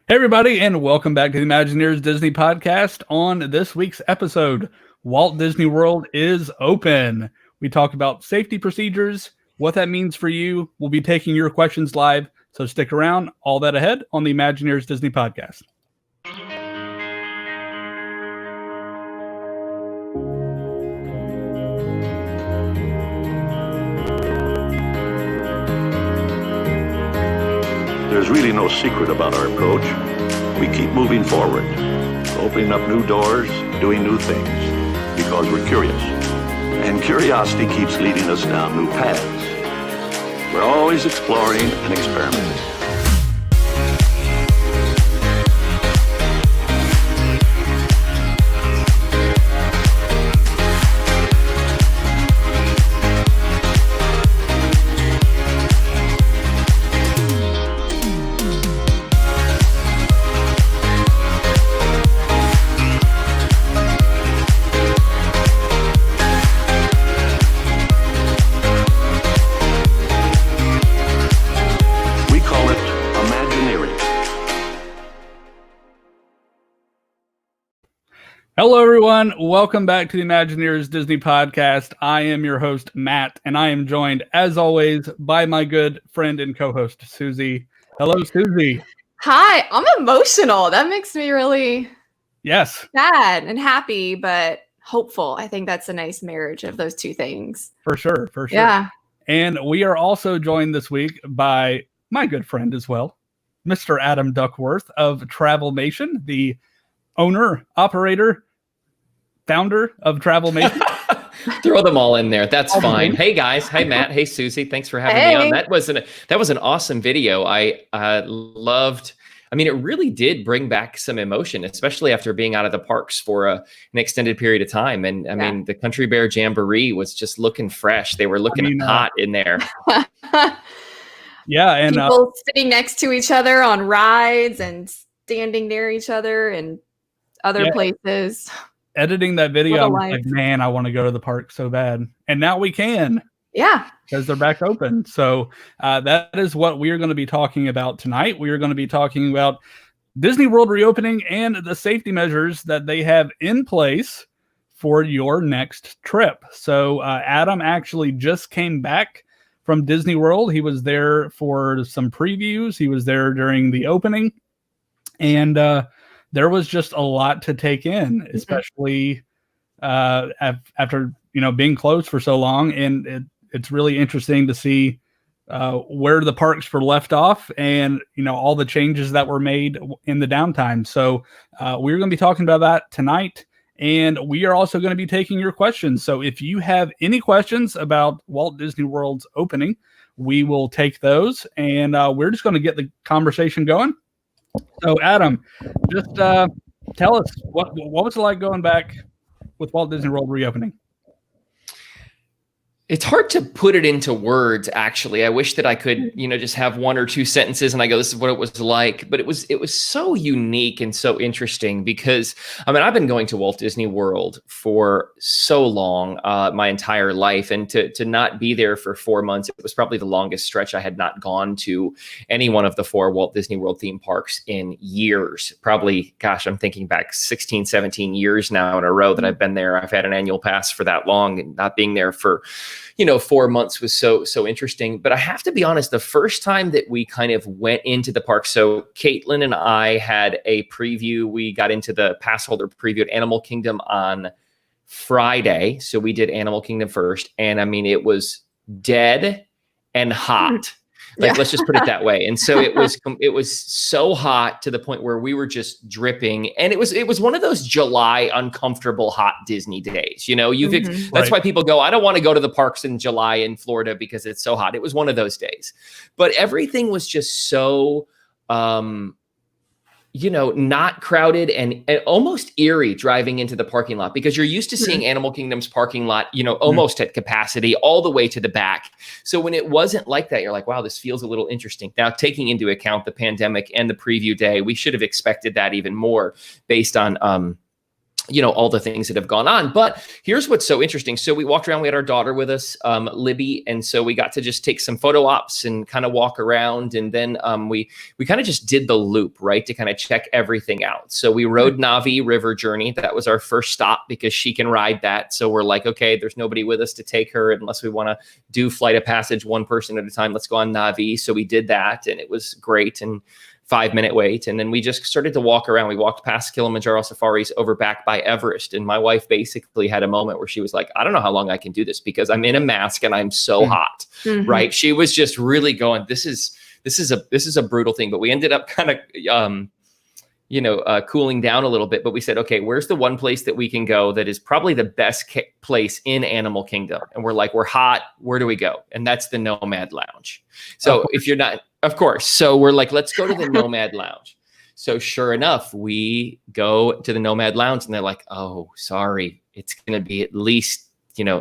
Hey, everybody, and welcome back to the Imagineers Disney podcast. On this week's episode, Walt Disney World is open. We talk about safety procedures, what that means for you. We'll be taking your questions live, so stick around. All that ahead on the Imagineers Disney podcast. There's really no secret about our approach. We keep moving forward, opening up new doors, doing new things, because we're curious. And curiosity keeps leading us down new paths. We're always exploring and experimenting. Hello, everyone. Welcome back to the Imagineers Disney podcast. I am your host, Matt, and I am joined, as always, by my good friend and co-host, Susie. Hello, Susie. Hi. I'm emotional. That makes me really sad and happy, but hopeful. I think that's a nice marriage of those two things. For sure. Yeah. And we are also joined this week by my good friend as well, Mr. Adam Duckworth of Travelmation, the owner, operator, founder of Travelmation. Throw them all in there. That's fine. Hey guys. Hey Matt. Hey Susie. Thanks for having me on. That was an awesome video. I loved. I mean, it really did bring back some emotion, especially after being out of the parks for an extended period of time. And I mean, the Country Bear Jamboree was just looking fresh. They were looking hot in there. Yeah, and people sitting next to each other on rides and standing near each other and other places. Editing that video, I'm like, man, I want to go to the park so bad. And now we can. Yeah. Because they're back open. So that is what we are going to be talking about tonight. We are going to be talking about Disney World reopening and the safety measures that they have in place for your next trip. So Adam actually just came back from Disney World. He was there for some previews. He was there during the opening. And there was just a lot to take in, especially after being closed for so long. And it's really interesting to see where the parks were left off, and all the changes that were made in the downtime. So we're going to be talking about that tonight, and we are also going to be taking your questions. So if you have any questions about Walt Disney World's opening, we will take those, and we're just going to get the conversation going. So, Adam, just tell us what was it like going back with Walt Disney World reopening? It's hard to put it into words, actually. I wish that I could, just have one or two sentences and I go, this is what it was like. But it was so unique and so interesting because, I've been going to Walt Disney World for so long, my entire life. And to not be there for 4 months, it was probably the longest stretch I had not gone to any one of the 4 Walt Disney World theme parks in years. Probably, gosh, I'm thinking back 16, 17 years now in a row that I've been there. I've had an annual pass for that long, and not being there for 4 months was so interesting. But I have to be honest, the first time that we kind of went into the park, so Caitlin and I had a preview. We got into the pass holder preview at Animal Kingdom on Friday. So we did Animal Kingdom first. And it was dead and hot. Let's just put it that way. And so it was so hot to the point where we were just dripping. And it was one of those July uncomfortable hot Disney days. That's why people go, I don't want to go to the parks in July in Florida because it's so hot. It was one of those days. But everything was just so not crowded and almost eerie driving into the parking lot, because you're used to seeing Animal Kingdom's parking lot, almost at capacity all the way to the back. So when it wasn't like that, you're like, wow, this feels a little interesting. Now, taking into account the pandemic and the preview day, we should have expected that even more based on all the things that have gone on. But here's what's so interesting. So we walked around, we had our daughter with us, Libby. And so we got to just take some photo ops and kind of walk around. And then we kind of just did the loop, right, to kind of check everything out. So we rode Navi River Journey. That was our first stop because she can ride that. So we're like, okay, there's nobody with us to take her unless we want to do Flight of Passage one person at a time. Let's go on Navi. So we did that and it was great. And 5-minute wait. And then we just started to walk around. We walked past Kilimanjaro Safaris over back by Everest. And my wife basically had a moment where she was like, I don't know how long I can do this because I'm in a mask and I'm so hot, right? She was just really going, this is a brutal thing. But we ended up kind of, cooling down a little bit. But we said, okay, where's the one place that we can go that is probably the best place in Animal Kingdom? And we're like, we're hot. Where do we go? And that's the Nomad Lounge. So if you're not, of course. So we're like, let's go to the Nomad Lounge. So sure enough, we go to the Nomad Lounge and they're like, oh, sorry, it's going to be at least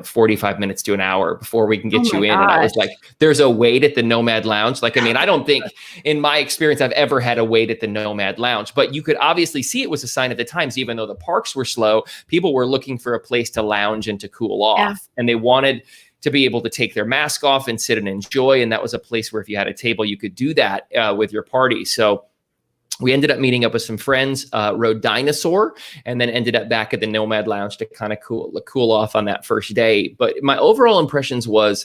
45 minutes to an hour before we can get you in. And I was like, there's a wait at the Nomad Lounge. Like, I mean, I don't think in my experience, I've ever had a wait at the Nomad Lounge, but you could obviously see it was a sign at the times, even though the parks were slow, people were looking for a place to lounge and to cool off. And they wanted to be able to take their mask off and sit and enjoy. And that was a place where if you had a table, you could do that with your party. So we ended up meeting up with some friends, rode Dinosaur, and then ended up back at the Nomad Lounge to kind of cool off on that first day. But my overall impressions were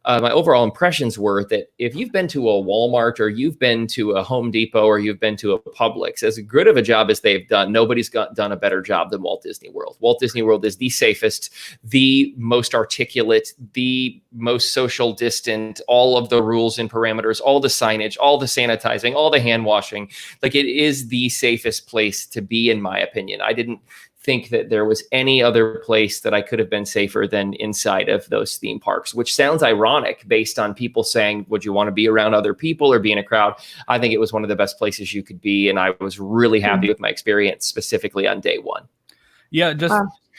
that if you've been to a Walmart or you've been to a Home Depot or you've been to a Publix, as good of a job as they've done, nobody's done a better job than Walt Disney World. Walt Disney World is the safest, the most articulate, the most social distant, all of the rules and parameters, all the signage, all the sanitizing, all the hand washing. Like, it is the safest place to be, in my opinion. I didn't think that there was any other place that I could have been safer than inside of those theme parks, which sounds ironic based on people saying, would you want to be around other people or be in a crowd? I think it was one of the best places you could be. And I was really happy with my experience, specifically on day one. Yeah, just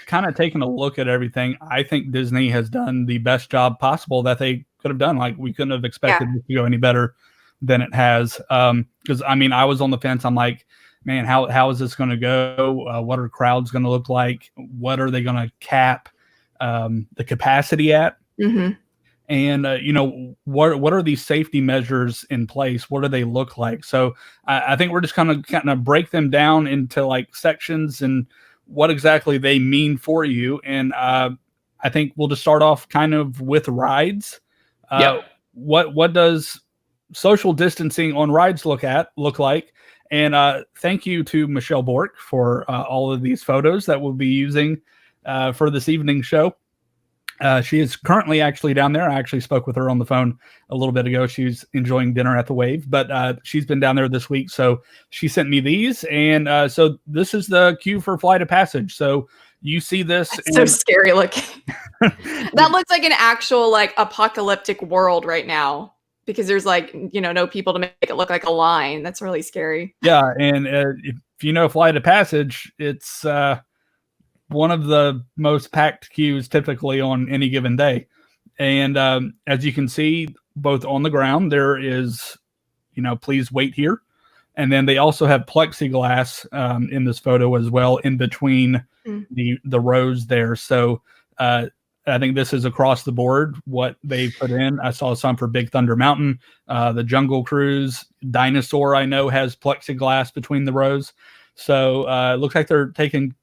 kind of taking a look at everything. I think Disney has done the best job possible that they could have done. Like, we couldn't have expected it to go any better than it has. Because, I mean, I was on the fence. I'm like, man, how is this going to go? What are crowds going to look like? What are they going to cap the capacity at? And, what are these safety measures in place? What do they look like? So I think we're just kind of break them down into like sections and what exactly they mean for you. And I think we'll just start off kind of with rides. What does social distancing on rides look like? And thank you to Michelle Bork for all of these photos that we'll be using for this evening's show. She is currently actually down there. I actually spoke with her on the phone a little bit ago. She's enjoying dinner at the Wave, but she's been down there this week. So she sent me these. And so this is the queue for Flight of Passage. So you see this. That's so scary looking. That looks like an actual like apocalyptic world right now. Because there's like, no people to make it look like a line. That's really scary. Yeah. And if you know Flight of Passage, it's one of the most packed queues typically on any given day. And as you can see, both on the ground, there is, please wait here. And then they also have plexiglass in this photo as well in between the rows there. So I think this is across the board what they put in. I saw some for Big Thunder Mountain, the Jungle Cruise, Dinosaur. I know has plexiglass between the rows, so it looks like they're taking.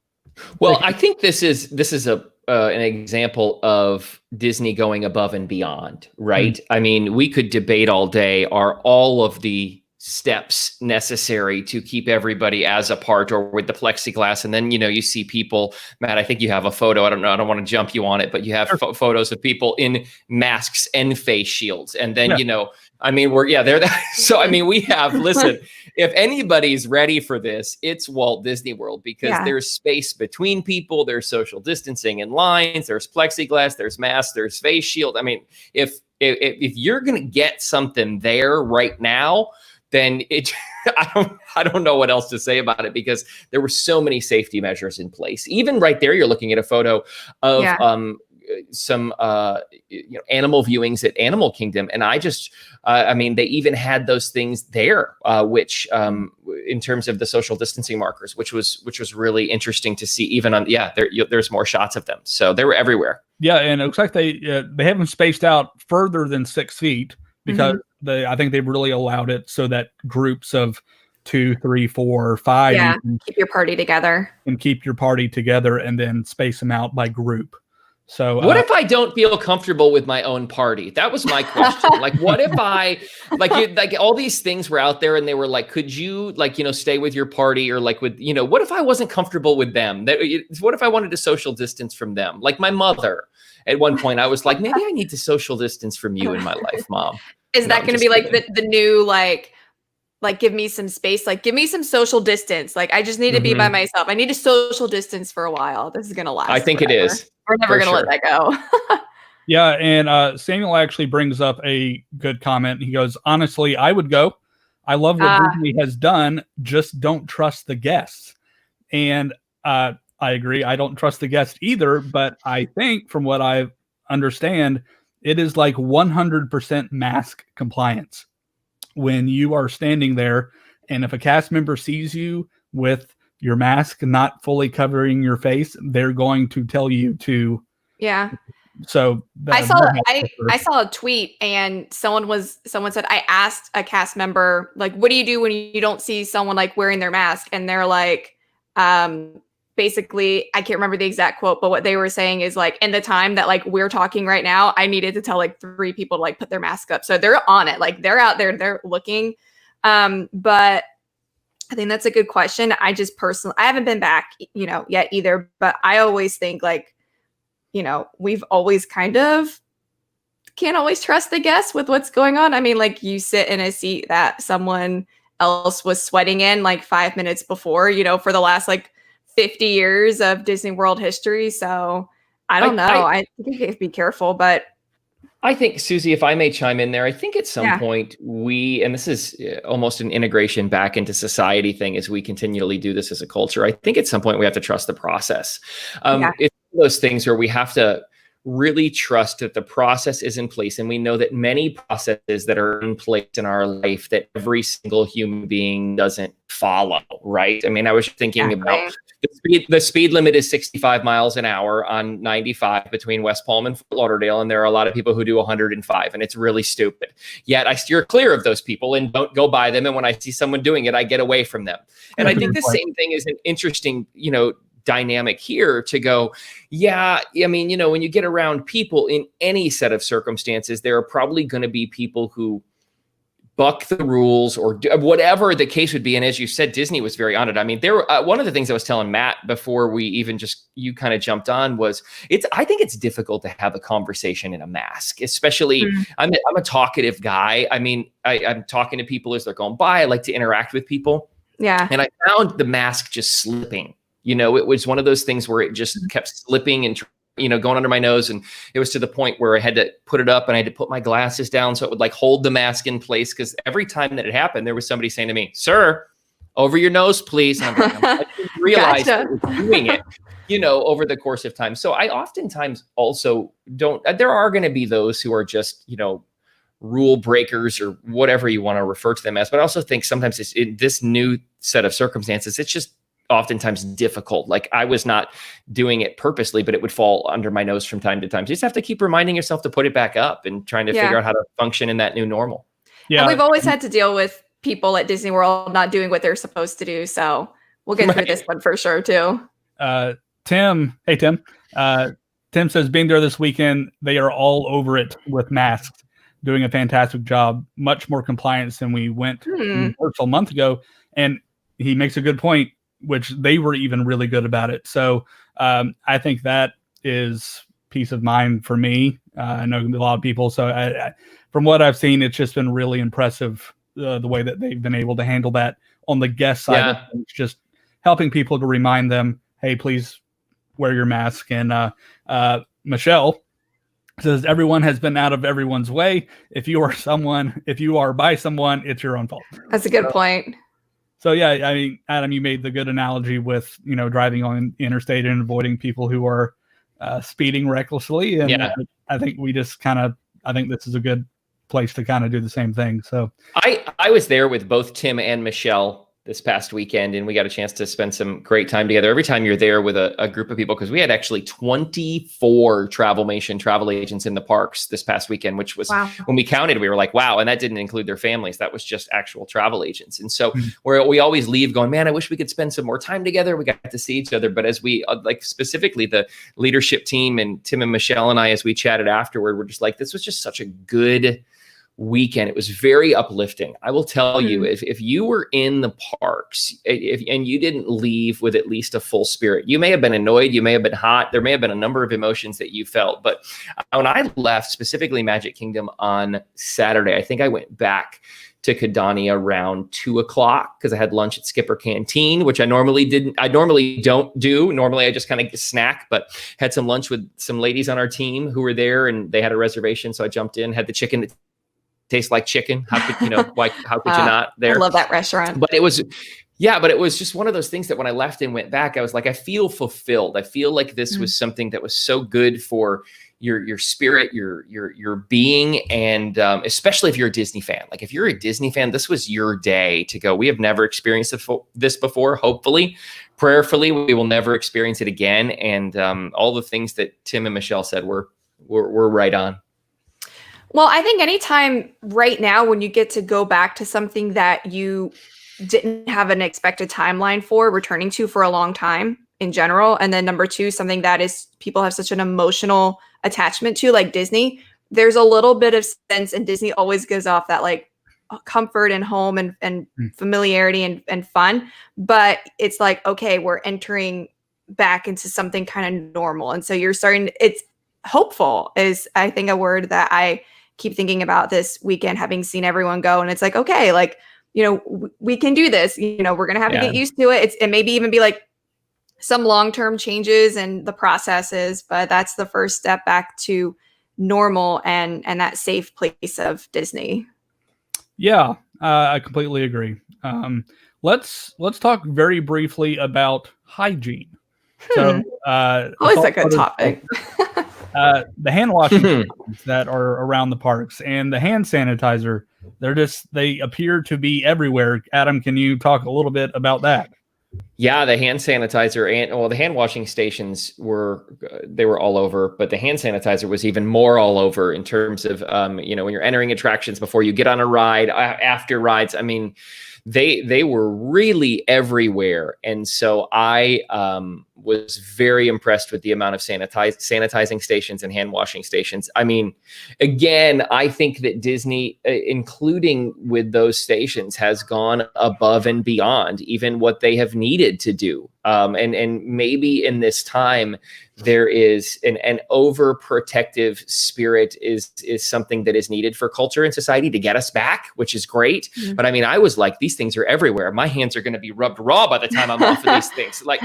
Well, I think this is an example of Disney going above and beyond, right? I mean, we could debate all day. Are all of the steps necessary to keep everybody as apart or with the plexiglass? And then, you see people, Matt, I think you have a photo. I don't know. I don't want to jump you on it, but you have photos of people in masks and face shields. And then, they're that. So, I mean, we have, listen, if anybody's ready for this, it's Walt Disney World because there's space between people. There's social distancing in lines. There's plexiglass, there's masks, there's face shield. I mean, if you're going to get something there right now, then I don't know what else to say about it because there were so many safety measures in place. Even right there, you're looking at a photo of some animal viewings at Animal Kingdom, and they even had those things there, which in terms of the social distancing markers, which was really interesting to see. Even on there's more shots of them, so they were everywhere. Yeah, and it looks like they have them spaced out further than 6 feet because I think they've really allowed it so that groups of 2, 3, 4, 5 keep your party together and then space them out by group. So what if I don't feel comfortable with my own party? That was my question. Like, what if I like all these things were out there and they were like, could you stay with your party, or like with, what if I wasn't comfortable with them? What if I wanted to social distance from them? Like my mother, at one point I was like, maybe I need to social distance from you in my life, Mom. Is that going to be like the new, like give me some space, like give me some social distance. Like I just need to be by myself. I need to social distance for a while. This is going to last. I think forever. it is. We're never going to let that go. Yeah. And Samuel actually brings up a good comment. He goes, honestly, I would go. I love what Disney has done. Just don't trust the guests. And I agree. I don't trust the guests either. But I think from what I understand, it is like 100% mask compliance. When you are standing there, and if a cast member sees you with your mask not fully covering your face, they're going to tell you to. Yeah. So I saw a tweet, and someone said, I asked a cast member, like, what do you do when you don't see someone like wearing their mask? And they're like, basically, I can't remember the exact quote, but what they were saying is like, in the time that like we're talking right now, I needed to tell like 3 people to like put their mask up. So they're on it. Like they're out there, they're looking. But I think that's a good question. I just personally, I haven't been back, yet either, but I always think like, we've always kind of can't always trust the guests with what's going on. I mean, like you sit in a seat that someone else was sweating in like 5 minutes before, for the last like 50 years of Disney World history. So I don't know. I think you have to be careful, but I think, Susie, if I may chime in there, I think at some point and this is almost an integration back into society thing as we continually do this as a culture, I think at some point we have to trust the process. It's one of those things where we have to really trust that the process is in place. And we know that many processes that are in place in our life that every single human being doesn't follow, right? I mean, I was thinking about the speed limit is 65 miles an hour on 95 between West Palm and Fort Lauderdale. And there are a lot of people who do 105, and it's really stupid. Yet I steer clear of those people and don't go by them. And when I see someone doing it, I get away from them. And I think the same thing is an interesting, dynamic here to go, I mean, when you get around people in any set of circumstances, there are probably going to be people who buck the rules or whatever the case would be. And as you said, Disney was very on it. I mean, one of the things I was telling Matt before we even you kind of jumped on was I think it's difficult to have a conversation in a mask, especially I'm a talkative guy. I mean, I'm talking to people as they're going by. I like to interact with people. Yeah. And I found the mask just slipping. It was one of those things where it just kept slipping and, going under my nose. And it was to the point where I had to put it up and I had to put my glasses down so it would like hold the mask in place. Because every time that it happened, there was somebody saying to me, "Sir, over your nose, please." And I'm like, I didn't realize I was doing it, over the course of time. So I oftentimes also there are going to be those who are just, rule breakers or whatever you want to refer to them as. But I also think sometimes it's in this new set of circumstances, it's just oftentimes difficult. Like I was not doing it purposely, but it would fall under my nose from time to time. So you just have to keep reminding yourself to put it back up and trying to figure out how to function in that new normal. Yeah. And we've always had to deal with people at Disney World not doing what they're supposed to do. So we'll get through this one for sure too. Tim. Hey, Tim. Tim says, being there this weekend, they are all over it with masks, doing a fantastic job, much more compliance than we went a month ago. And he makes a good point, which they were even really good about it. So I think that is peace of mind for me. I know a lot of people. So from what I've seen, it's just been really impressive the way that they've been able to handle that on the guest side. Of things, just helping people to remind them, hey, please wear your mask. And Michelle says, everyone has been out of everyone's way. If you are by someone, it's your own fault. That's a good point. So yeah, I mean, Adam, you made the good analogy with, driving on interstate and avoiding people who are speeding recklessly. And I think I think this is a good place to kind of do the same thing. So I was there with both Tim and Michelle this past weekend, and we got a chance to spend some great time together. Every time you're there with a group of people, because we had actually 24 travel agents in the parks this past weekend, which was, Wow. when we counted, we were like, wow. And that didn't include their families. That was just actual travel agents. And so we always leave going, man, I wish we could spend some more time together. We got to see each other. But as we like, specifically the leadership team and Tim and Michelle and I, as we chatted afterward, we're just like, this was just such a good weekend. It was very uplifting. I will tell you, if you were in the parks and you didn't leave with at least a full spirit, you may have been annoyed, you may have been hot, there may have been a number of emotions that you felt. But when I left, specifically Magic Kingdom on Saturday, I think I went back to Kidani around 2:00 because I had lunch at Skipper Canteen, which I normally don't do. Normally I just kind of snack, but had some lunch with some ladies on our team who were there, and they had a reservation. So I jumped in, had the chicken that tastes like chicken. How could, how could you not there? I love that restaurant. But it was just one of those things that when I left and went back, I was like, I feel fulfilled. I feel like this was something that was so good for your spirit, your being. And especially if you're a Disney fan, like if you're a Disney fan, this was your day to go. We have never experienced this before. Hopefully, prayerfully, we will never experience it again. And all the things that Tim and Michelle said were right on. Well, I think anytime right now when you get to go back to something that you didn't have an expected timeline for returning to for a long time in general, and then number two, something that is people have such an emotional attachment to, like Disney, there's a little bit of sense, and Disney always gives off that like comfort and home and familiarity and fun. But it's like, okay, we're entering back into something kind of normal. And so you're starting, it's hopeful is I think a word that I keep thinking about this weekend, having seen everyone go. And it's like, okay, like, we can do this, we're going to have to get used to it. It maybe even be like some long-term changes and the processes, but that's the first step back to normal and that safe place of Disney. Yeah, I completely agree. Let's talk very briefly about hygiene. So, always a good topic. The hand washing that are around the parks and the hand sanitizer, they appear to be everywhere. Adam, can you talk a little bit about that? Yeah, the hand sanitizer and the hand washing stations were all over, but the hand sanitizer was even more all over in terms of when you're entering attractions, before you get on a ride, after rides. I mean, they were really everywhere. And so I was very impressed with the amount of sanitizing stations and hand washing stations. I mean, again, I think that Disney, including with those stations, has gone above and beyond even what they have needed to do. And maybe in this time, there is an overprotective spirit is something that is needed for culture and society to get us back, which is great. But I mean, I was like, these things are everywhere. My hands are going to be rubbed raw by the time I'm off of these things. Like,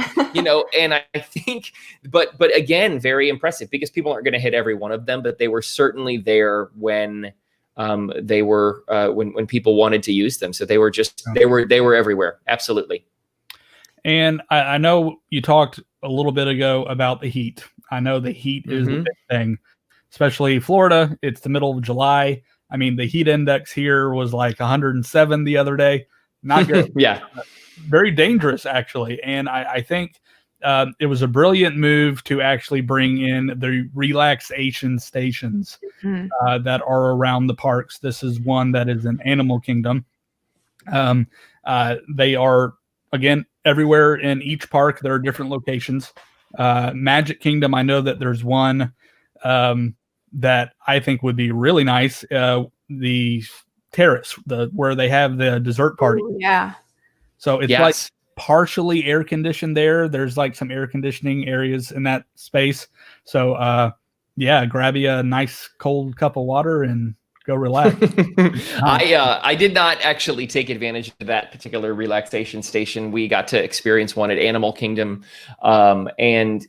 and I think, but again, very impressive, because people aren't going to hit every one of them, but they were certainly there when when people wanted to use them. So they were everywhere. Absolutely. And I know you talked a little bit ago about the heat. I know the heat is a big thing, especially Florida. It's the middle of July. I mean, the heat index here was like 107 the other day. Not good. Yeah. Very dangerous, actually. And I think it was a brilliant move to actually bring in the relaxation stations that are around the parks. This is one that is in Animal Kingdom. They are, again, everywhere in each park. There are different locations. Magic Kingdom, I know that there's one that I think would be really nice. The terrace, where they have the dessert party. Ooh, yeah. So it's like partially air conditioned there. There's like some air conditioning areas in that space. So grab you a nice cold cup of water and go relax. I did not actually take advantage of that particular relaxation station. We got to experience one at Animal Kingdom, and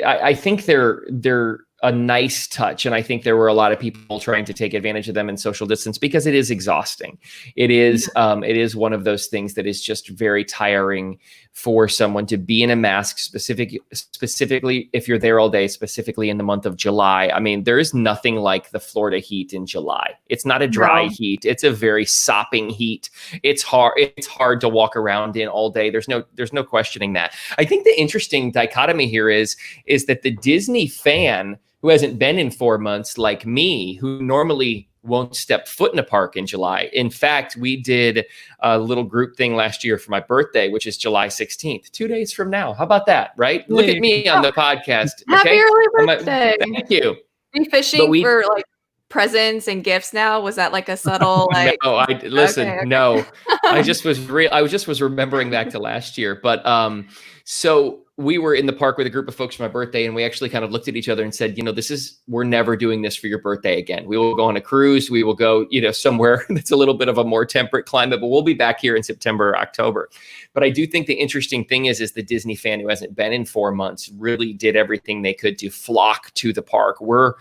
I think they're a nice touch. And I think there were a lot of people trying to take advantage of them in social distance because it is exhausting. It is one of those things that is just very tiring for someone to be in a mask, specifically if you're there all day, specifically in the month of July. I mean, there is nothing like the Florida heat in July. It's not a dry heat. It's a very sopping heat. It's hard to walk around in all day. There's no questioning that. I think the interesting dichotomy here is that the Disney fan who hasn't been in 4 months, like me, who normally won't step foot in a park in July. In fact, we did a little group thing last year for my birthday, which is July 16th, 2 days from now. How about that, right? Look at me on the podcast. Happy early birthday. Thank you. Are you fishing for like presents and gifts now? Was that like a subtle like No, no. I just was remembering back to last year. But so we were in the park with a group of folks for my birthday, and we actually kind of looked at each other and said, we're never doing this for your birthday again. We will go on a cruise. We will go, somewhere that's a little bit of a more temperate climate, but we'll be back here in September or October. But I do think the interesting thing is the Disney fan who hasn't been in 4 months really did everything they could to flock to the park. We're,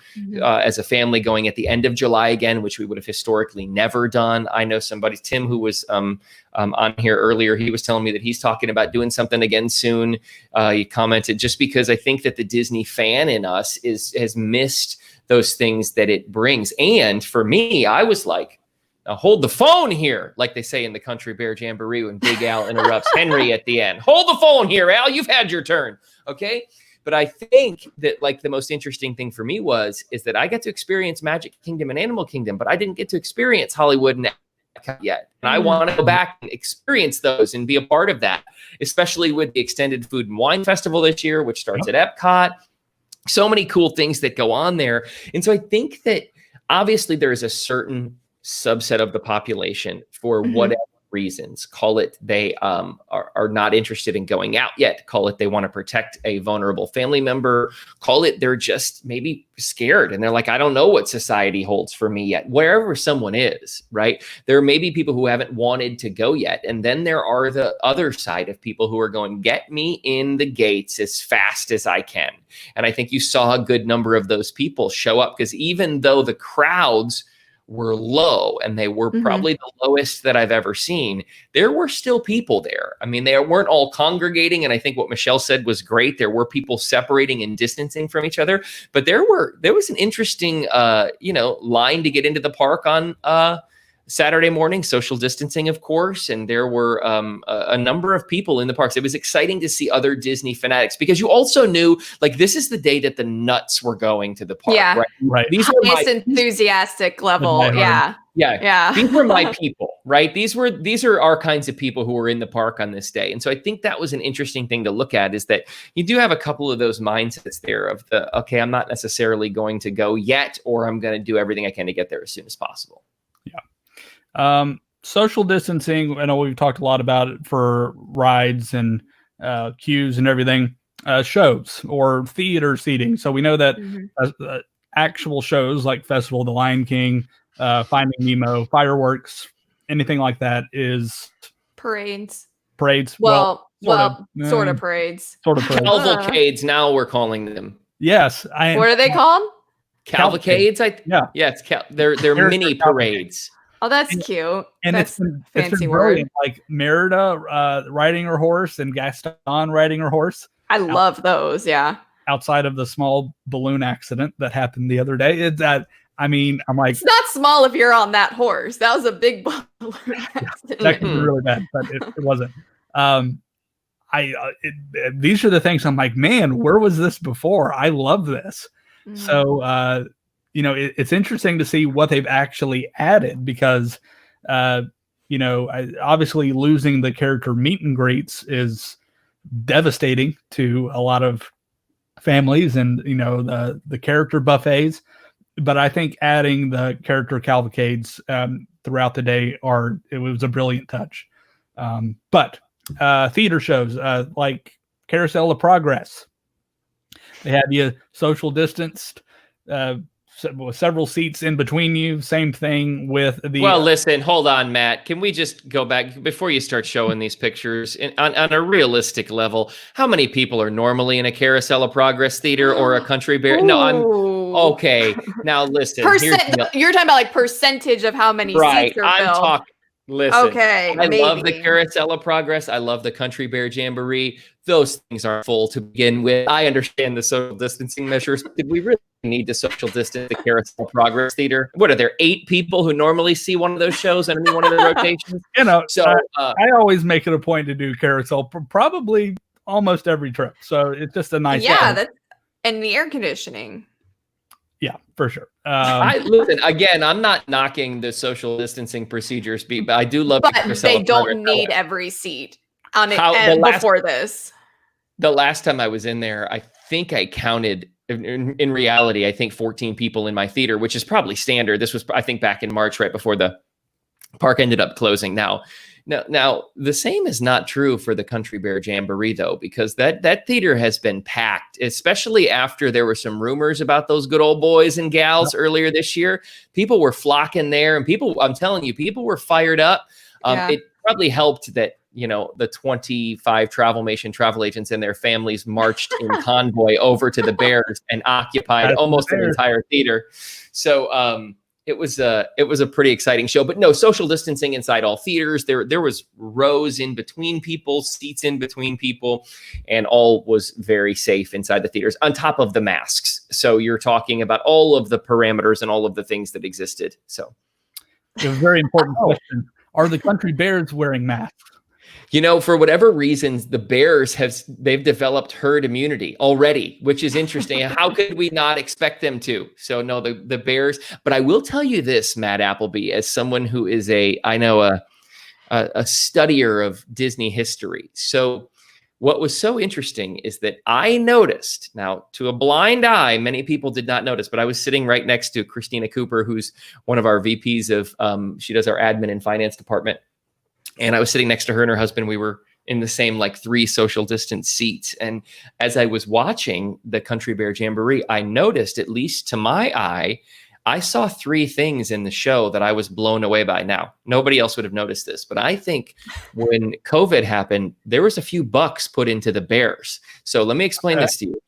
as a family, going at the end of July again, which we would have historically never done. I know somebody, Tim, who was on here earlier, he was telling me that he's talking about doing something again soon. He commented, just because I think that the Disney fan in us has missed those things that it brings. And for me, I was like, now hold the phone here, like they say in the Country Bear Jamboree when Big Al interrupts Henry at the end. Hold the phone here, Al, you've had your turn. Okay. But I think that like the most interesting thing for me is that I got to experience Magic Kingdom and Animal Kingdom, but I didn't get to experience Hollywood and yet. And I want to go back and experience those and be a part of that, especially with the Extended Food and Wine Festival this year, which starts at Epcot. So many cool things that go on there. And so I think that obviously there is a certain subset of the population for whatever reasons. Call it they are not interested in going out yet. Call it they want to protect a vulnerable family member. Call it they're just maybe scared and they're like, I don't know what society holds for me yet. Wherever someone is, right? There may be people who haven't wanted to go yet. And then there are the other side of people who are going, get me in the gates as fast as I can. And I think you saw a good number of those people show up, because even though the crowds were low, and they were probably the lowest that I've ever seen, there were still people there. I mean, they weren't all congregating. And I think what Michelle said was great. There were people separating and distancing from each other, but there was an interesting, line to get into the park on Saturday morning, social distancing, of course. And there were a number of people in the parks. It was exciting to see other Disney fanatics, because you also knew, like, this is the day that the nuts were going to the park. Yeah. Right. These were my enthusiastic level. Yeah. These were my people, right? These are our kinds of people who were in the park on this day. And so I think that was an interesting thing to look at, is that you do have a couple of those mindsets there of okay, I'm not necessarily going to go yet, or I'm going to do everything I can to get there as soon as possible. Social distancing, I know we've talked a lot about it for rides and queues and everything, shows or theater seating. So we know that actual shows like Festival of the Lion King, Finding Nemo, fireworks, anything like that is parades. Well, sort of parades. Cavalcades, now we're calling them. Yes. What are they called? Cavalcades? They're mini parades. Oh, that's cute. And that's it's been brilliant. Like Merida riding her horse and Gaston riding her horse. I love those. Yeah. Outside of the small balloon accident that happened the other day, I'm like, it's not small if you're on that horse. That was a big balloon accident. That could be really bad, but it wasn't. These are the things I'm like, man, where was this before? I love this. So, it's interesting to see what they've actually added, because, obviously losing the character meet and greets is devastating to a lot of families, and, the character buffets. But I think adding the character cavalcades throughout the day it was a brilliant touch. But theater shows like Carousel of Progress, they had you social distanced, several seats in between you. Same thing with the. Well, listen, hold on, Matt. Can we just go back before you start showing these pictures on a realistic level? How many people are normally in a Carousel of Progress theater or a Country Bear? No, I'm okay. Now listen, you're talking about like percentage of how many seats are I'm filled. talking. Listen, okay, I love the Carousel of Progress. I love the Country Bear Jamboree. Those things aren't full to begin with. I understand the social distancing measures. Did we really need to social distance the Carousel of Progress Theater? What are there 8 people who normally see one of those shows on any one of the rotations? So I always make it a point to do Carousel probably almost every trip. So it's just a nice. And the air conditioning. Yeah, for sure. Listen, again, I'm not knocking the social distancing procedures, but I do love. But they don't need every seat on it before this. The last time I was in there, I think I counted. In reality, I think 14 people in my theater, which is probably standard. This was, I think, back in March, right before the park ended up closing. Now, the same is not true for the Country Bear Jamboree, though, because that theater has been packed, especially after there were some rumors about those good old boys and gals earlier this year. People were flocking there, and I'm telling you, people were fired up. It probably helped that, the 25 travel agents and their families marched in convoy over to the Bears and occupied almost an entire theater. So, it was a pretty exciting show, but no social distancing inside all theaters. There was rows in between people, seats in between people, and all was very safe inside the theaters on top of the masks. So you're talking about all of the parameters and all of the things that existed. So it was a very important question. Are the Country Bears wearing masks? For whatever reasons, the Bears they've developed herd immunity already, which is interesting. How could we not expect them to? So no, the Bears. But I will tell you this, Matt Appleby, as someone who is a studier of Disney history. So what was so interesting is that I noticed, now to a blind eye, many people did not notice, but I was sitting right next to Christina Cooper, who's one of our VPs of, she does our admin and finance department. And I was sitting next to her and her husband. We were in the same 3 social distance seats. And as I was watching the Country Bear Jamboree, I noticed, at least to my eye, I saw 3 things in the show that I was blown away by. Now, nobody else would have noticed this, but I think when COVID happened, there was a few bucks put into the Bears. So let me explain this to you.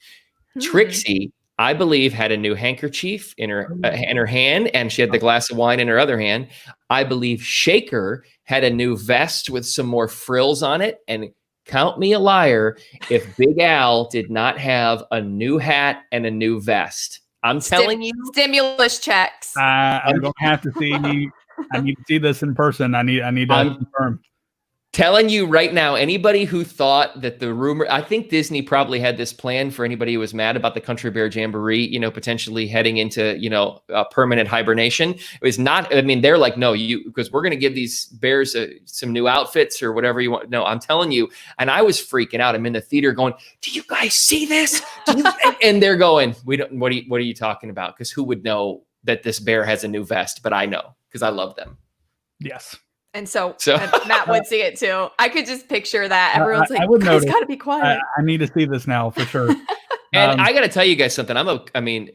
Trixie, I believe, had a new handkerchief in her hand, and she had the glass of wine in her other hand. I believe Shaker had a new vest with some more frills on it. And count me a liar if Big Al did not have a new hat and a new vest. I'm telling you. Stimulus checks. I'm going to have to see. I need to see this in person. I need to confirm. Telling you right now, anybody who thought that the rumor, I think Disney probably had this plan for anybody who was mad about the Country Bear Jamboree, potentially heading into, permanent hibernation. It was not, they're like, no, because we're going to give these bears some new outfits or whatever you want. No, I'm telling you. And I was freaking out. I'm in the theater going, do you guys see this? And they're going, what are you talking about? Because who would know that this bear has a new vest? But I know, because I love them. Yes. And so Matt would see it too. I could just picture that. Everyone's like, guys, gotta be quiet. I need to see this now for sure. And I got to tell you guys something.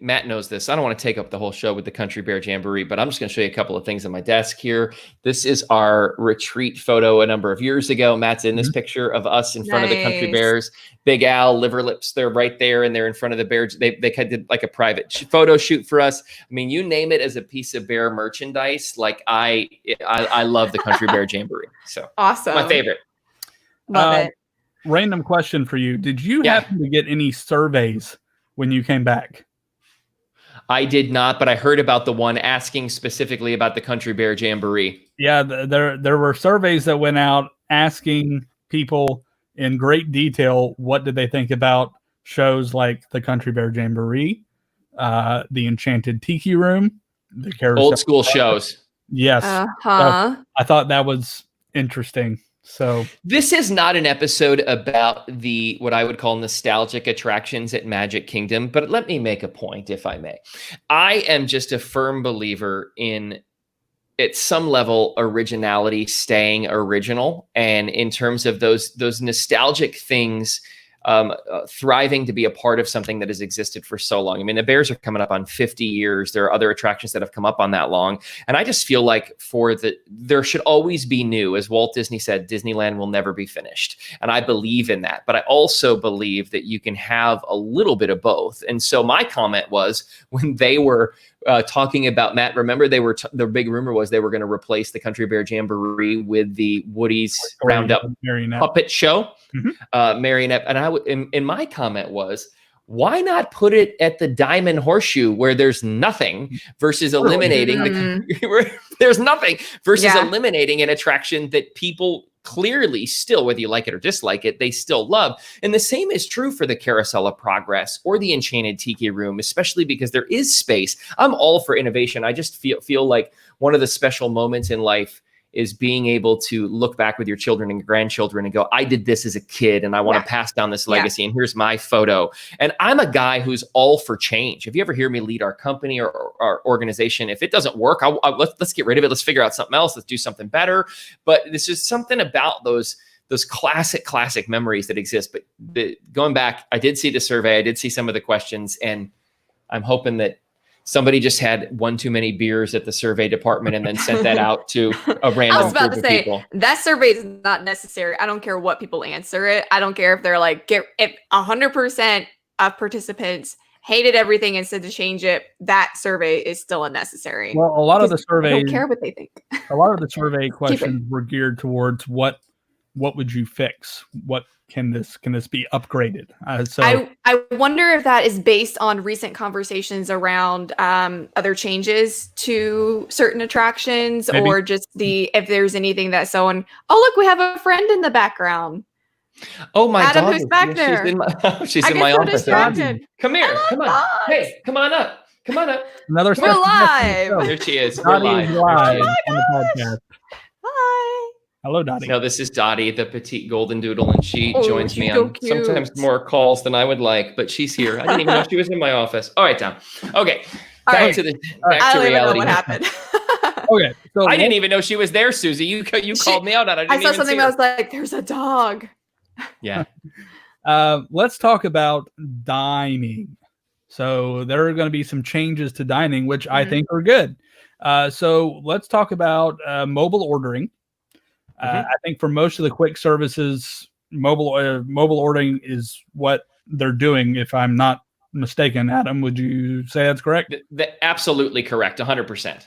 Matt knows this. I don't want to take up the whole show with the Country Bear Jamboree, but I'm just going to show you a couple of things on my desk here. This is our retreat photo a number of years ago. Matt's in this picture of us in front of the Country Bears. Big Al, Liver Lips, they're right there, and they're in front of the Bears. They did like a private photo shoot for us. You name it as a piece of bear merchandise. I love the Country Bear Jamboree. So awesome. My favorite. Love it. Random question for you. Did you happen to get any surveys when you came back? I did not, but I heard about the one asking specifically about the Country Bear Jamboree. Yeah, there were surveys that went out asking people in great detail what did they think about shows like the Country Bear Jamboree, the Enchanted Tiki Room, the Carousel. Old school shows. Yes. So I thought that was interesting. So this is not an episode about what I would call nostalgic attractions at Magic Kingdom, but let me make a point, if I may. I am just a firm believer in, at some level, originality staying original. And in terms of those nostalgic things, thriving to be a part of something that has existed for so long. I mean, the Bears are coming up on 50 years. There are other attractions that have come up on that long. And I just feel like there should always be new. As Walt Disney said, Disneyland will never be finished. And I believe in that. But I also believe that you can have a little bit of both. And so my comment was, when they were talking about, Matt, remember the big rumor was they were going to replace the Country Bear Jamboree with the Woody's Roundup puppet show, marionette. And in my comment was, why not put it at the Diamond Horseshoe where there's nothing versus eliminating there's nothing versus eliminating an attraction that people clearly still, whether you like it or dislike it, they still love. And the same is true for the Carousel of Progress or the Enchanted Tiki Room, especially because there is space. I'm all for innovation. I just feel like one of the special moments in life is being able to look back with your children and grandchildren and go, I did this as a kid and I want to pass down this legacy. And here's my photo. And I'm a guy who's all for change. If you ever hear me lead our company or our organization, if it doesn't work, let's get rid of it. Let's figure out something else. Let's do something better. But there's just something about those classic memories that exist. But going back, I did see the survey. I did see some of the questions, and I'm hoping that somebody just had one too many beers at the survey department and then sent that out to a random I was about group to say, of people. that survey is not necessary. I don't care what people answer it. I don't care if they're like, if 100% of participants hated everything and said to change it, that survey is still unnecessary. Well, a lot of the surveys, I don't care what they think. a lot of the survey questions were geared towards what would you fix? What can this be upgraded? So I wonder if that is based on recent conversations around other changes to certain attractions, maybe. or just if there's anything that someone, oh look, we have a friend in the background. Oh my Adam, God! who's back there? She's I in get my so office. distracted. Come here! Oh, Come on! God. Hey, come on up! Come on up! another We're special guest on the live. show. There she is. We're Dottie live. is live There she is. on the podcast. Hi. Hello, Dottie. No, this is Dottie, the petite golden doodle, and she Oh, joins me she's so on sometimes cute. more calls than I would like, but she's here. I didn't even know she was in my office. All right, Tom. Okay, All back right. to I don't even know reality. what happened. Okay, so I didn't even know she was there, Susie. You called me out on it. I saw something that was like, there's a dog. Yeah. let's talk about dining. So there are going to be some changes to dining, which I think are good. So let's talk about mobile ordering. I think for most of the quick services, mobile ordering is what they're doing. If I'm not mistaken, Adam, would you say that's correct? Absolutely correct. 100%.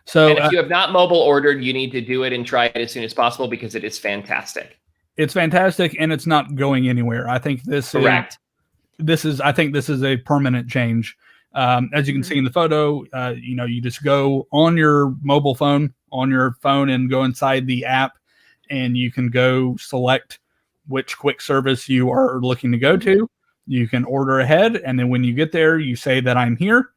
So and if you have not mobile ordered, you need to do it and try it as soon as possible because it is fantastic. It's fantastic, and it's not going anywhere. I think Correct. I think this is a permanent change. As you can see in the photo, you just go on your mobile phone, and go inside the app, and you can go select which quick service you are looking to go to. You can order ahead, and then when you get there, you say that I'm here.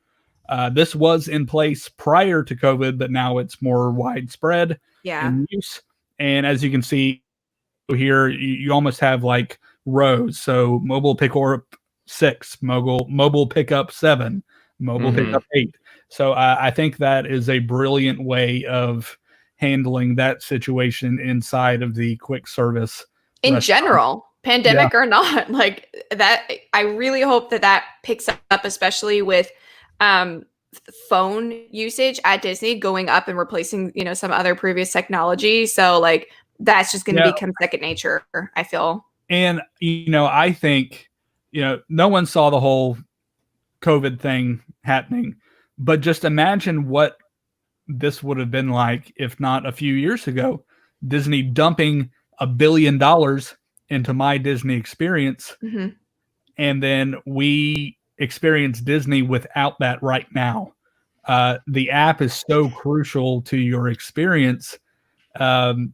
This was in place prior to COVID, but now it's more widespread in use. And as you can see here, you almost have like rows. So mobile pickup 6, mobile pickup 7, mobile pickup 8. So I think that is a brilliant way of handling that situation inside of the quick service In restaurant. general, pandemic or not, like that. I really hope that picks up, especially with phone usage at Disney going up and replacing, some other previous technology. So like that's just going to become second nature, I feel. And, I think, no one saw the whole COVID thing happening, but just imagine what this would have been like if not a few years ago. Disney dumping $1 billion into My Disney Experience. And then we experience Disney without that right now. The app is so crucial to your experience. That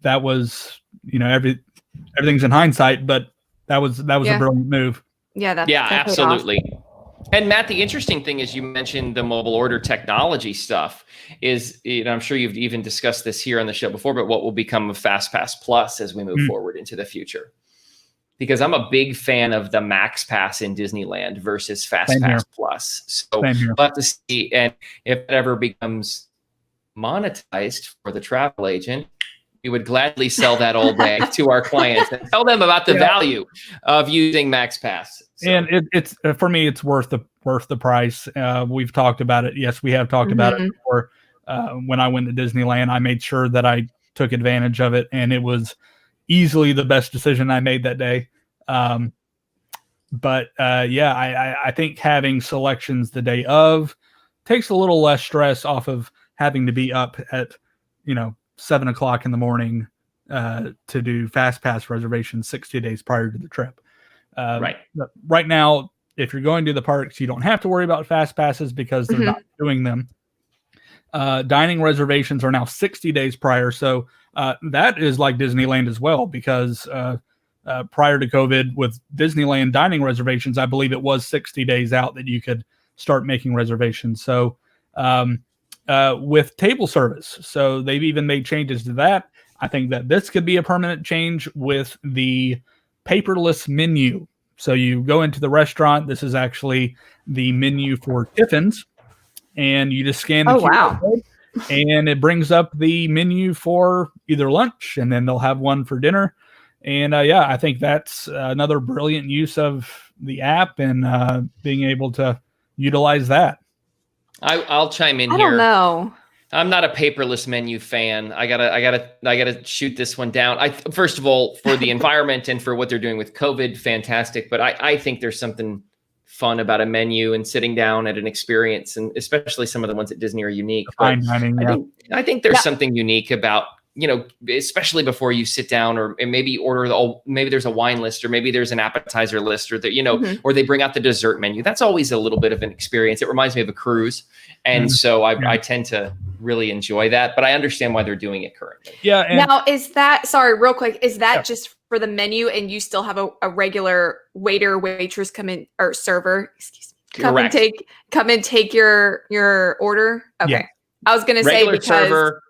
was, everything's in hindsight, but that was a brilliant move. That absolutely. And Matt, the interesting thing is you mentioned the mobile order technology stuff is, I'm sure you've even discussed this here on the show before, but what will become of FastPass Plus as we move forward into the future? Because I'm a big fan of the Max Pass in Disneyland versus FastPass Plus. So we'll have to see. And if it ever becomes monetized for the travel agent, We would gladly sell that all day to our clients and tell them about the value of using MaxPass. So. And it's for me, it's worth the price. We've talked about it. Yes, we have talked about it before. When I went to Disneyland, I made sure that I took advantage of it, and it was easily the best decision I made that day. I think having selections the day of takes a little less stress off of having to be up at 7 o'clock in the morning to do fast pass reservations 60 days prior to the trip. Right now, if you're going to the parks, you don't have to worry about fast passes because they're not doing them. Dining reservations are now 60 days prior. So that is like Disneyland as well, because prior to COVID with Disneyland dining reservations, I believe it was 60 days out that you could start making reservations. So with table service, so they've even made changes to that. I think that this could be a permanent change with the paperless menu. So you go into the restaurant. This is actually the menu for Tiffin's, and you just scan the QR code, and it brings up the menu for either lunch, and then they'll have one for dinner. And I think that's another brilliant use of the app and being able to utilize that. I'll chime in here. I don't know. I'm not a paperless menu fan. I gotta shoot this one down. First of all, for the environment and for what they're doing with COVID, fantastic. But I think there's something fun about a menu and sitting down at an experience, and especially some of the ones at Disney are unique. Fine dining, I think there's something unique about, especially before you sit down, or maybe maybe there's a wine list, or maybe there's an appetizer list, or or they bring out the dessert menu. That's always a little bit of an experience. It reminds me of a cruise. And so I tend to really enjoy that, but I understand why they're doing it currently. Yeah. Now, real quick, is that just for the menu, and you still have a regular waiter, waitress come in, or server, come and take your order? Okay. Yeah. I was going to say because server,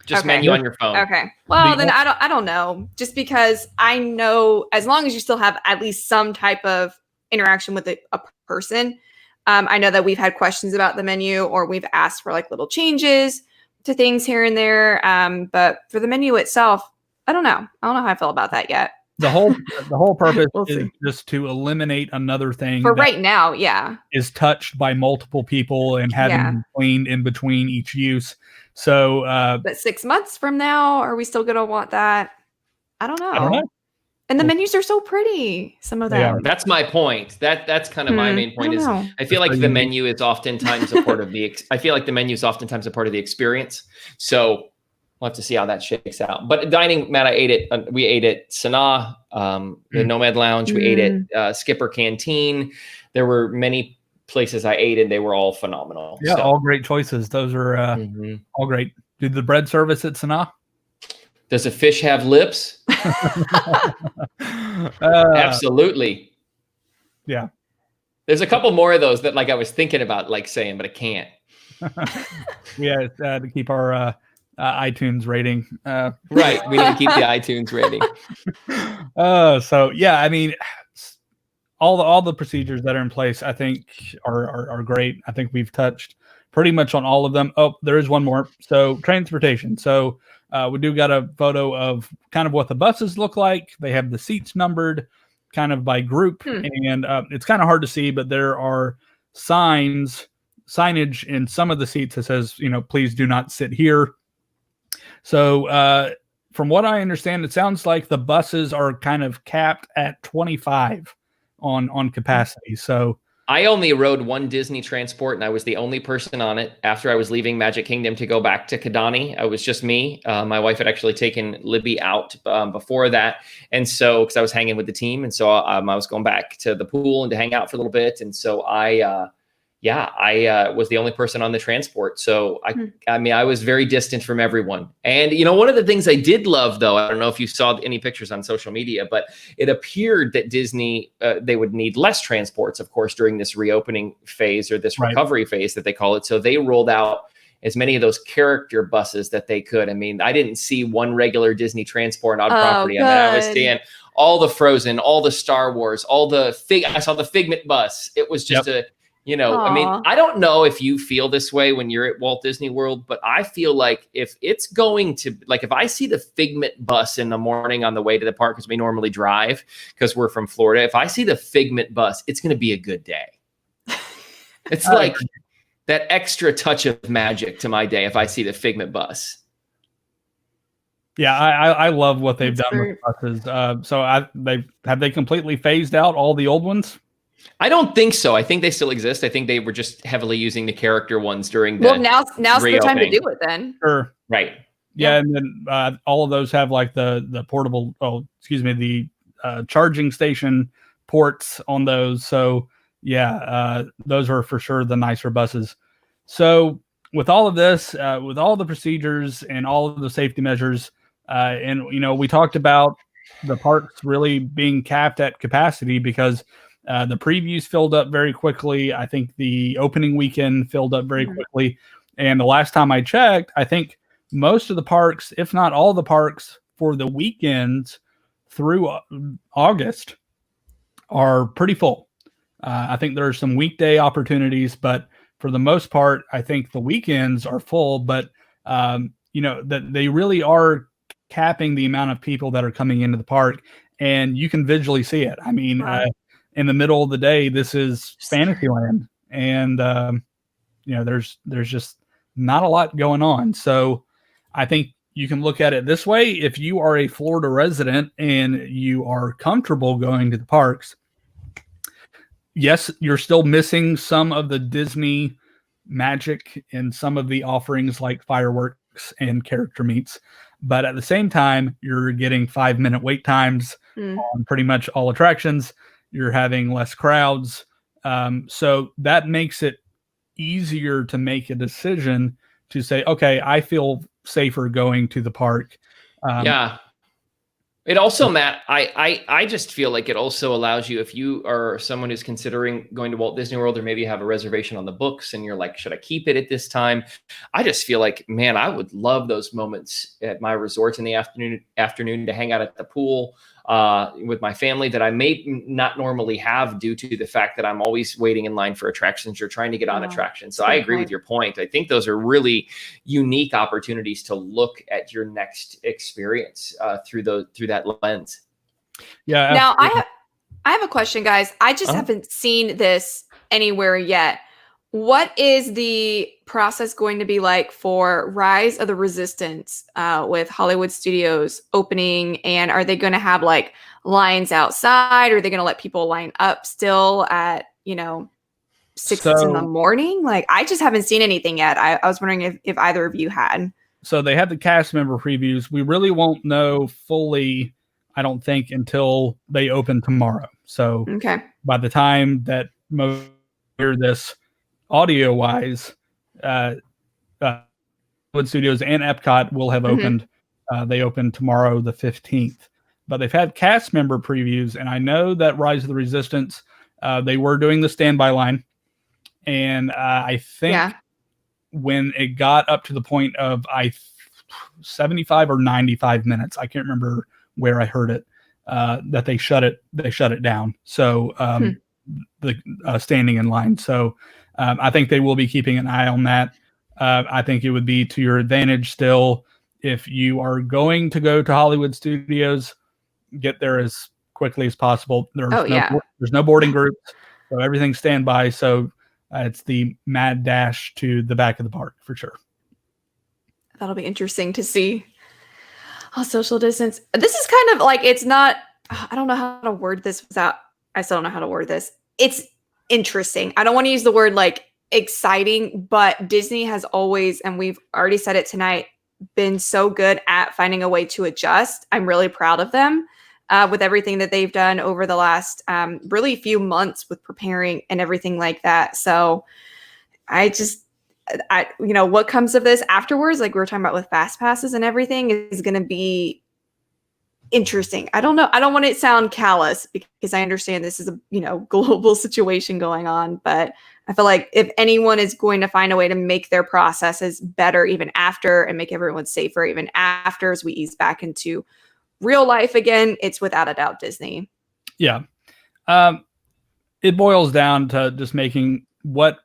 just menu on your phone. Okay. Well, then I don't know. Just because I know, as long as you still have at least some type of interaction with a person, I know that we've had questions about the menu, or we've asked for like little changes to things here and there. But for the menu itself, I don't know. I don't know how I feel about that yet. The whole purpose is just to eliminate another thing for right now. Yeah, is touched by multiple people and having cleaned in between each use. So, but 6 months from now, are we still going to want that? I don't know. And the menus are so pretty. Some of them. Yeah, that's my point. That's kind of my main point. I feel like the menu is oftentimes a part of the. I feel like the menu is oftentimes a part of the experience. So we'll have to see how that shakes out. But dining, Matt, we ate at Sanaa, the Nomad Lounge. We ate at Skipper Canteen. There were many places I ate, and they were all phenomenal. Yeah, all great choices. Those are all great. Did the bread service at Sanaa? Does a fish have lips? Absolutely. Yeah. There's a couple more of those that I was thinking about saying, but I can't. To keep our iTunes rating. Right. We need to keep the iTunes rating. I mean, all the procedures that are in place, I think are great. I think we've touched pretty much on all of them. Oh, there is one more. So transportation. So we do got a photo of kind of what the buses look like. They have the seats numbered kind of by group, and it's kind of hard to see, but there are signage in some of the seats that says, please do not sit here. So from what I understand, it sounds like the buses are kind of capped at 25 on capacity. So I only rode one Disney transport, and I was the only person on it after I was leaving Magic Kingdom to go back to Kidani. It was just me. My wife had actually taken Libby out before that. And so, because I was hanging with the team, and so I was going back to the pool and to hang out for a little bit. And so I was the only person on the transport. So I mean, I was very distant from everyone. And, one of the things I did love, though, I don't know if you saw any pictures on social media, but it appeared that Disney, they would need less transports, of course, during this reopening phase, or this recovery phase that they call it. So they rolled out as many of those character buses that they could. I mean, I didn't see one regular Disney transport on property. Good. I mean, I was seeing all the Frozen, all the Star Wars, I saw the Figment bus. It was just You know, I mean, Aw. I don't know if you feel this way when you're at Walt Disney World, but I feel like if it's going to, like, if I see the Figment bus in the morning on the way to the park, because we normally drive because we're from Florida, if I see the Figment bus, it's going to be a good day. It's like that extra touch of magic to my day if I see the Figment bus. Yeah, I love what they've That's done with buses. So have they completely phased out all the old ones? I don't think so. I think they still exist. I think they were just heavily using the character ones during the Well, now's the time to reopening. do it then. Sure. Right. Yeah, and then all of those have like the portable, the charging station ports on those. So yeah, those are for sure the nicer buses. So with all of this, with all the procedures and all of the safety measures, and we talked about the parks really being capped at capacity because the previews filled up very quickly. I think the opening weekend filled up very quickly. And the last time I checked, I think most of the parks, if not all the parks for the weekends through August, are pretty full. I think there are some weekday opportunities, but for the most part, I think the weekends are full. But that they really are capping the amount of people that are coming into the park, and you can visually see it. I mean, in the middle of the day, this is Fantasyland, and there's just not a lot going on. So I think you can look at it this way: if you are a Florida resident and you are comfortable going to the parks, yes, you're still missing some of the Disney magic and some of the offerings like fireworks and character meets. But at the same time, you're getting 5-minute wait times on pretty much all attractions. You're having less crowds. So that makes it easier to make a decision to say, okay, I feel safer going to the park. Yeah. It also, Matt, I just feel like it also allows you, if you are someone who's considering going to Walt Disney World, or maybe you have a reservation on the books and you're like, should I keep it at this time? I just feel like, man, I would love those moments at my resort in the afternoon to hang out at the pool with my family that I may not normally have due to the fact that I'm always waiting in line for attractions or trying to get on attractions. So I agree with your point. I think those are really unique opportunities to look at your next experience through that lens. Yeah. Now I have a question, guys. I just haven't seen this anywhere yet. What is the process going to be like for Rise of the Resistance with Hollywood Studios opening? And are they going to have like lines outside? Or are they going to let people line up still at, 6 in the morning? Like, I just haven't seen anything yet. I was wondering if either of you had. So they have the cast member previews. We really won't know fully, I don't think, until they open tomorrow. So by the time that most hear this, audio wise, Hollywood Studios and Epcot will have opened. They open tomorrow, the 15th. But they've had cast member previews, and I know that Rise of the Resistance, they were doing the standby line. And I think when it got up to the point of 75 or 95 minutes, I can't remember where I heard it, that they shut it down. So the standing in line. So I think they will be keeping an eye on that. I think it would be to your advantage still if you are going to go to Hollywood Studios, get there as quickly as possible. There's no boarding groups, so everything's standby. So it's the mad dash to the back of the park for sure. That'll be interesting to see. Social distance. This is kind of like, it's not, I don't know how to word this I still don't know how to word this. It's interesting. I don't want to use the word like exciting, but Disney has always, and we've already said it tonight, been so good at finding a way to adjust. I'm really proud of them with everything that they've done over the last really few months with preparing and everything like that. So what comes of this afterwards, like we were talking about with fast passes and everything, is going to be interesting. I don't know. I don't want to sound callous because I understand this is a global situation going on, but I feel like if anyone is going to find a way to make their processes better even after, and make everyone safer even after, as we ease back into real life again, it's without a doubt Disney. Yeah. It boils down to just making what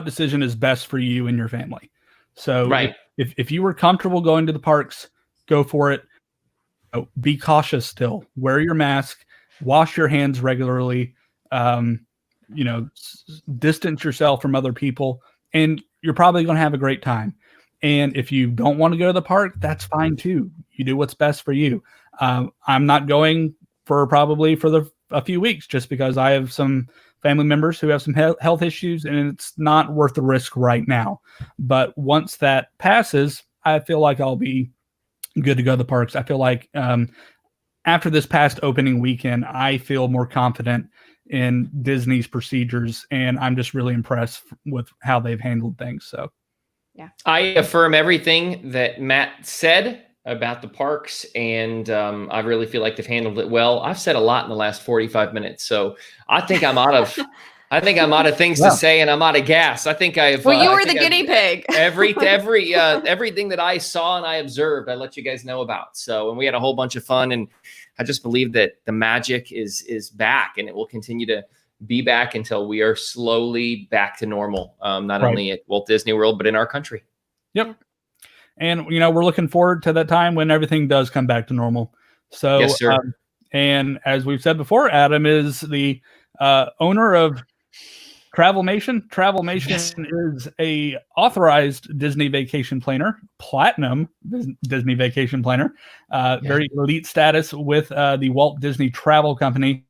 decision is best for you and your family. So Right. if you were comfortable going to the parks, go for it. Be cautious still. Wear your mask. Wash your hands regularly. Distance yourself from other people, and you're probably going to have a great time. And if you don't want to go to the park, that's fine too. You do what's best for you. I'm not going for a few weeks just because I have some family members who have some health issues, and it's not worth the risk right now. But once that passes, I feel like I'll be good to go to the parks. I feel like after this past opening weekend, I feel more confident in Disney's procedures, and I'm just really impressed with how they've handled things. So, yeah, I affirm everything that Matt said about the parks, and I really feel like they've handled it well. I've said a lot in the last 45 minutes, so I think I'm out of. I think I'm out of things to say, and I'm out of gas. I think I've. Well, you were the guinea pig. Everything that I saw and I observed, I let you guys know about. So, and we had a whole bunch of fun, and I just believe that the magic is back, and it will continue to be back until we are slowly back to normal. Not only at Walt Disney World, but in our country. Yep. And we're looking forward to that time when everything does come back to normal. So, yes, sir. And as we've said before, Adam is the owner of Travelmation. Travelmation is a authorized Disney vacation planner, platinum Disney vacation planner, very elite status with the Walt Disney Travel Company.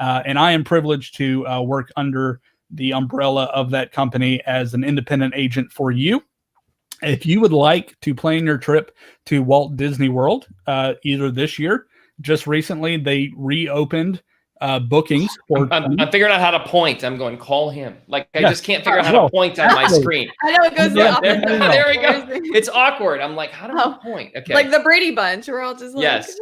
And I am privileged to work under the umbrella of that company as an independent agent for you. If you would like to plan your trip to Walt Disney World, either this year, just recently, they reopened bookings. I'm figuring out how to point. I'm going, call him. I just can't figure out how to point on my screen. I know it goes there we go. It's awkward. I'm like, how do I point? Okay. Like the Brady Bunch. We're all just like, yes.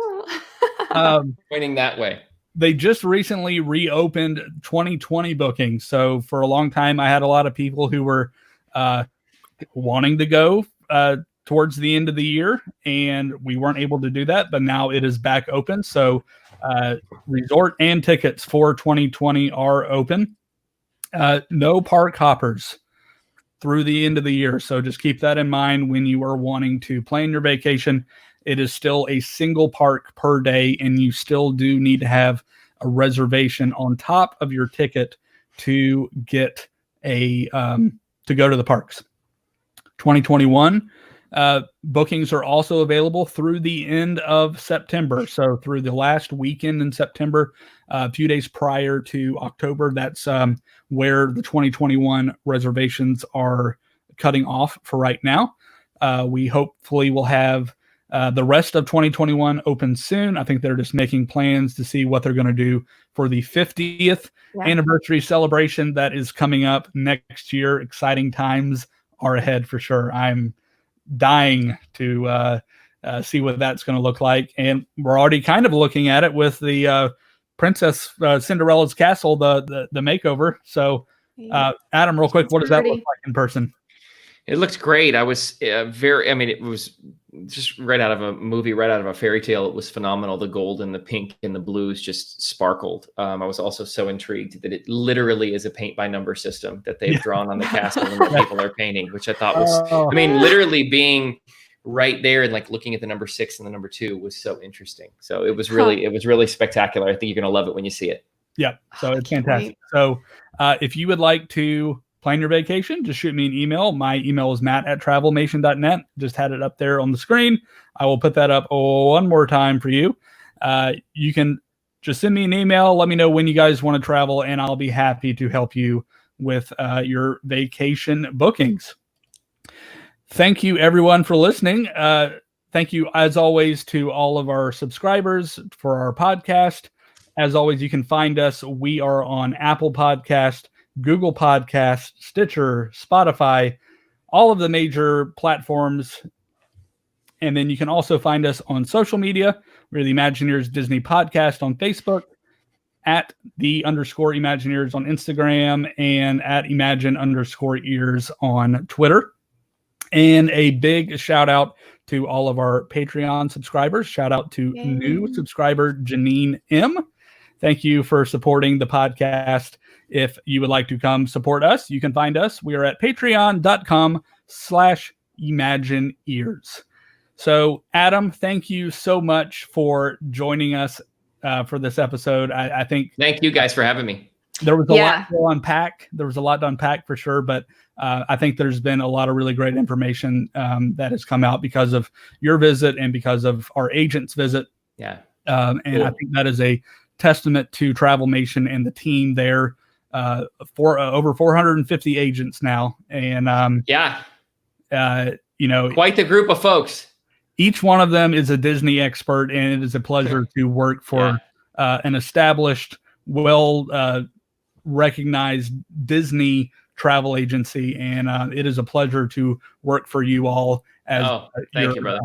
Pointing that way. They just recently reopened 2020 bookings. So for a long time, I had a lot of people who were wanting to go towards the end of the year, and we weren't able to do that, but now it is back open. So resort and tickets for 2020 are open. No park hoppers through the end of the year. So just keep that in mind when you are wanting to plan your vacation. It is still a single park per day, and you still do need to have a reservation on top of your ticket to get to go to the parks. 2021 bookings are also available through the end of September. So through the last weekend in September, a few days prior to October, that's where the 2021 reservations are cutting off for right now. We hopefully will have the rest of 2021 open soon. I think they're just making plans to see what they're going to do for the 50th anniversary celebration that is coming up next year. Exciting times are ahead for sure. I'm dying to see what that's going to look like. And we're already kind of looking at it with the Princess Cinderella's Castle, the makeover. So Adam, real quick, what does that look like in person? It looked great. I was it was just right out of a movie, right out of a fairy tale. It was phenomenal. The gold and the pink and the blues just sparkled. I was also so intrigued that it literally is a paint by number system that they've drawn on the castle and the people are painting, which I thought was, literally being right there and looking at the number 6 and the number 2 was so interesting. So it was really spectacular. I think you're going to love it when you see it. Yeah. So it's fantastic. So if you would like to plan your vacation, just shoot me an email. My email is matt@travelmation.net. Just had it up there on the screen. I will put that up one more time for you. You can just send me an email. Let me know when you guys want to travel, and I'll be happy to help you with your vacation bookings. Thank you, everyone, for listening. Thank you, as always, to all of our subscribers for our podcast. As always, you can find us. We are on Apple Podcast, Google Podcast, Stitcher, Spotify, all of the major platforms. And then you can also find us on social media. We're the Imagineers Disney Podcast on Facebook, at @the_Imagineers on Instagram, and at @Imagine_ears on Twitter. And a big shout out to all of our Patreon subscribers. Shout out to new subscriber Janine M. thank you for supporting the podcast. If you would like to come support us, you can find us. We are at patreon.com/imagineears. So, Adam, thank you so much for joining us for this episode. I think. Thank you guys for having me. There was a lot to unpack. There was a lot to unpack for sure, but I think there's been a lot of really great information that has come out because of your visit and because of our agent's visit. Yeah. And cool. I think that is a testament to Travelmation and the team there. For over 450 agents now, and quite the group of folks. Each one of them is a Disney expert, and it is a pleasure to work for an established, recognized Disney travel agency, and it is a pleasure to work for you all. Thank you, brother.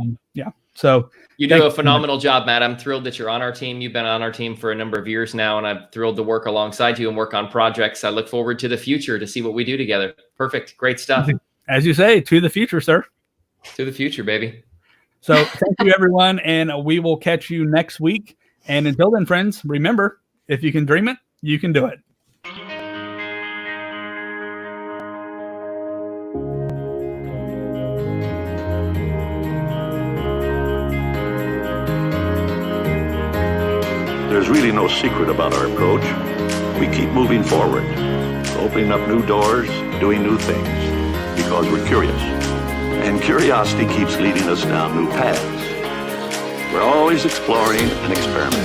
So you do a phenomenal job, Matt. I'm thrilled that you're on our team. You've been on our team for a number of years now, and I'm thrilled to work alongside you and work on projects. I look forward to the future to see what we do together. Perfect. Great stuff. As you say, to the future, sir. To the future, baby. So thank you, everyone, and we will catch you next week. And until then, friends, remember, if you can dream it, you can do it. There's really no secret about our approach. We keep moving forward, opening up new doors, doing new things, because we're curious. And curiosity keeps leading us down new paths. We're always exploring and experimenting.